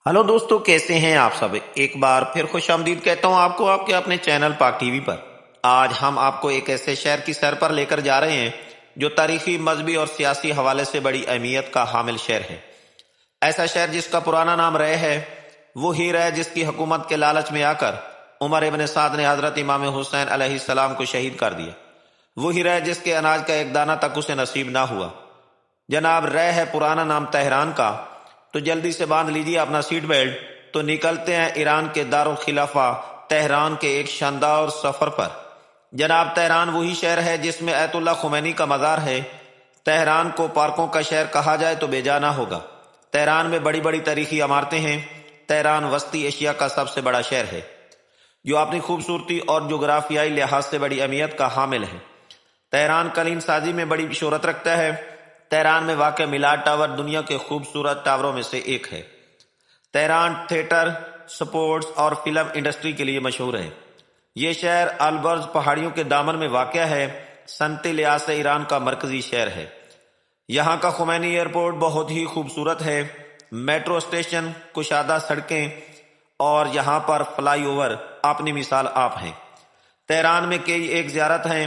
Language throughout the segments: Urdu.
ہلو دوستو، کیسے ہیں آپ سب؟ ایک بار پھر خوش آمدید کہتا ہوں آپ کو آپ کے اپنے چینل پاک ٹی وی پر۔ آج ہم آپ کو ایک ایسے شہر کی سیر پر لے کر جا رہے ہیں جو تاریخی، مذہبی اور سیاسی حوالے سے بڑی اہمیت کا حامل شہر ہے۔ ایسا شہر جس کا پرانا نام رے ہے، وہی رے جس کی حکومت کے لالچ میں آ کر عمر ابن سعد نے حضرت امام حسین علیہ السلام کو شہید کر دیا۔ وہی رے جس کے اناج کا ایک دانہ تک اسے نصیب نہ ہوا۔ جناب، رے ہے پرانا نام تہران کا۔ تو جلدی سے باندھ لیجیے اپنا سیٹ بیلٹ، تو نکلتے ہیں ایران کے دارالخلافہ تہران کے ایک شاندار سفر پر۔ جناب، تہران وہی شہر ہے جس میں آیت اللہ خمینی کا مزار ہے۔ تہران کو پارکوں کا شہر کہا جائے تو بے جا نہ ہوگا۔ تہران میں بڑی بڑی تاریخی عمارتیں ہیں۔ تہران وسطی ایشیا کا سب سے بڑا شہر ہے جو اپنی خوبصورتی اور جغرافیائی لحاظ سے بڑی اہمیت کا حامل ہے۔ تہران قلم سازی میں بڑی شہرت رکھتا ہے۔ تہران میں واقع میلاد ٹاور دنیا کے خوبصورت ٹاوروں میں سے ایک ہے۔ تہران تھیٹر، سپورٹس اور فلم انڈسٹری کے لیے مشہور ہے۔ یہ شہر البرز پہاڑیوں کے دامن میں واقع ہے۔ صنعتی لحاظ سے ایران کا مرکزی شہر ہے۔ یہاں کا خمینی ایئرپورٹ بہت ہی خوبصورت ہے۔ میٹرو اسٹیشن، کشادہ سڑکیں اور یہاں پر فلائی اوور اپنی مثال آپ ہیں۔ تہران میں کئی ایک زیارت ہیں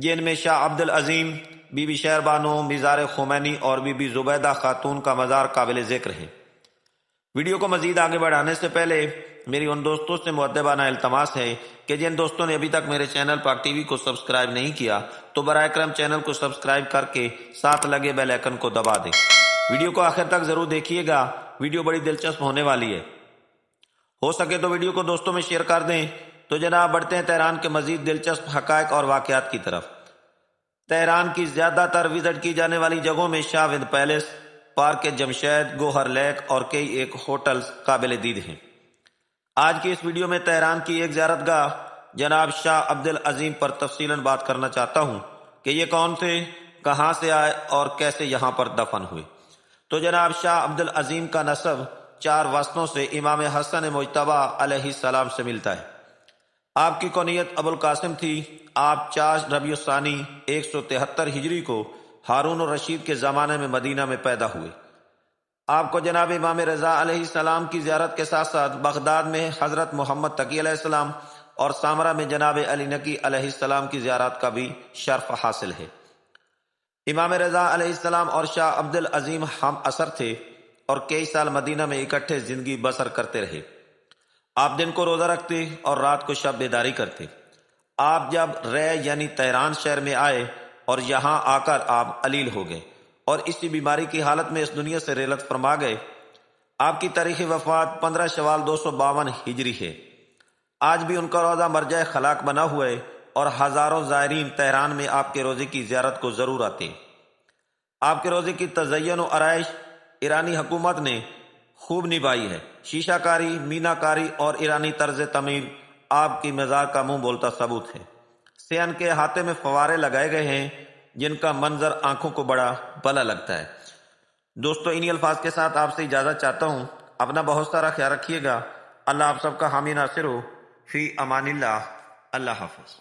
جن میں شاہ عبد العظیم، بی بی شہر بانو، مزار خمینی اور بی بی زبیدہ خاتون کا مزار قابل ذکر ہے۔ ویڈیو کو مزید آگے بڑھانے سے پہلے میری ان دوستوں سے مؤدبانہ التماس ہے کہ جن دوستوں نے ابھی تک میرے چینل پاک ٹی وی کو سبسکرائب نہیں کیا تو براہ کرم چینل کو سبسکرائب کر کے ساتھ لگے بیل آئیکن کو دبا دیں۔ ویڈیو کو آخر تک ضرور دیکھیے گا، ویڈیو بڑی دلچسپ ہونے والی ہے۔ ہو سکے تو ویڈیو کو دوستوں میں شیئر کر دیں۔ تو جناب، بڑھتے ہیں تہران کے مزید دلچسپ حقائق اور واقعات کی طرف۔ تہران کی زیادہ تر وزٹ کی جانے والی جگہوں میں شاہ وند پیلس، پارک جمشید، گوہر لیک اور کئی ایک ہوٹلز قابل دید ہیں۔ آج کی اس ویڈیو میں تہران کی ایک زیارت گاہ جناب شاہ عبد العظیم پر تفصیلاً بات کرنا چاہتا ہوں کہ یہ کون تھے، کہاں سے آئے اور کیسے یہاں پر دفن ہوئے۔ تو جناب، شاہ عبد العظیم کا نسب 4 واسطوں سے امام حسن مجتبی علیہ السلام سے ملتا ہے۔ آپ کی کنیت ابو القاسم تھی۔ آپ 4 ربیع الثانی 173 ہجری کو ہارون الرشید کے زمانے میں مدینہ میں پیدا ہوئے۔ آپ کو جناب امام رضا علیہ السلام کی زیارت کے ساتھ ساتھ بغداد میں حضرت محمد تقی علیہ السلام اور سامرا میں جناب علی نقی علیہ السلام کی زیارت کا بھی شرف حاصل ہے۔ امام رضا علیہ السلام اور شاہ عبد العظیم ہم عصر تھے اور کئی سال مدینہ میں اکٹھے زندگی بسر کرتے رہے۔ آپ دن کو روزہ رکھتے اور رات کو شب بیداری کرتے۔ آپ جب رے یعنی تہران شہر میں آئے اور یہاں آ کر آپ علیل ہو گئے اور اسی بیماری کی حالت میں اس دنیا سے رحلت فرما گئے۔ آپ کی تاریخی وفات 15 شوال 252 ہجری ہے۔ آج بھی ان کا روضہ مرجع خلاق بنا ہوا ہے اور ہزاروں زائرین تہران میں آپ کے روضے کی زیارت کو ضرور آتے ہیں۔ آپ کے روضے کی تزئین و آرائش ایرانی حکومت نے خوب نبھائی ہے۔ شیشہ کاری، مینا کاری اور ایرانی طرز تعمیر آپ کی مزار کا منہ بولتا ثبوت ہے۔ سین کے احاطے میں فوارے لگائے گئے ہیں جن کا منظر آنکھوں کو بڑا بھلا لگتا ہے۔ دوستو، انہی الفاظ کے ساتھ آپ سے اجازت چاہتا ہوں۔ اپنا بہت سارا خیال رکھیے گا۔ اللہ آپ سب کا حامی ناصر ہو۔ فی امان اللہ۔ اللہ حافظ۔